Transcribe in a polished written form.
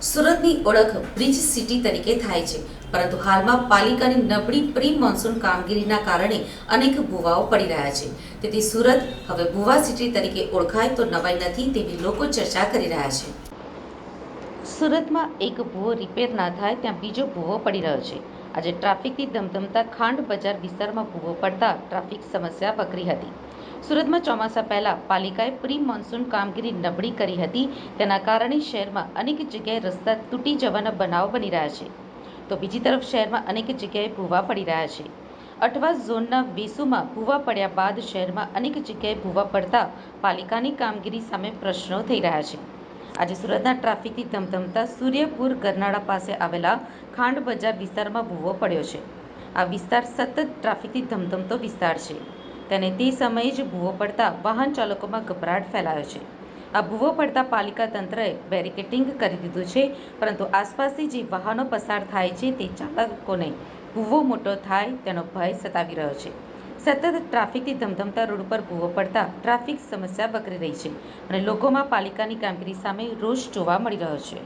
સુરતની ઓળખ bridge city તરીકે થાય છે, પરંતુ હાલમાં પાલિકાની નબળી પ્રી મોન્સૂન કામગીરીના કારણે અનેક ભૂવાઓ પડી રહ્યા છે. તેથી સુરત હવે ભૂવા સિટી તરીકે ઓળખાય તો નવાઈ નથી તેવી લોકો ચર્ચા કરી રહ્યા છે. સુરતમાં એક ભૂવો રિપેર ના થાય ત્યાં બીજો ભૂવો પડી રહ્યો છે. આજે ટ્રાફિકથી ધમધમતા ખાંડ બજાર વિસ્તારમાં ભૂવો પડતા ટ્રાફિક સમસ્યા વકરી હતી. સુરતમાં ચોમાસા પહેલા પાલિકાએ પ્રી મોન્સૂન કામગીરી નબળી કરી હતી. તેના કારણે શહેરમાં અનેક જગ્યાએ રસ્તા તૂટી જવાના બનાવો બની રહ્યા છે, તો બીજી તરફ શહેરમાં અનેક જગ્યાએ ભૂવા પડી રહ્યા છે. અઠવા ઝોનના વેસુમાં ભૂવા પડ્યા બાદ શહેરમાં અનેક જગ્યાએ ભૂવા પડતા પાલિકાની કામગીરી સામે પ્રશ્નો થઈ રહ્યા છે. આજે સુરતના ટ્રાફિકથી ધમધમતા સૂર્યપુર ગરનાળા પાસે આવેલા ખાંડ બજાર વિસ્તારમાં ભૂવો પડ્યો છે. આ વિસ્તાર સતત ટ્રાફિકથી ધમધમતો વિસ્તાર છે, તેને તે સમયે જ ભૂવો પડતા વાહન ચાલકોમાં ગભરાટ ફેલાયો છે. આ ભૂવો પડતા પાલિકા તંત્રએ બેરિકેડિંગ કરી દીધું છે, પરંતુ આસપાસથી જે વાહનો પસાર થાય છે તે ચાલકોને ભૂવો મોટો થાય તેનો ભય સતાવી રહ્યો છે. સતત ટ્રાફિકથી ધમધમતા રોડ પર ભૂવો પડતા ટ્રાફિક સમસ્યા વકરી રહી છે અને લોકોમાં પાલિકાની કામગીરી સામે રોષ જોવા મળી રહ્યો છે.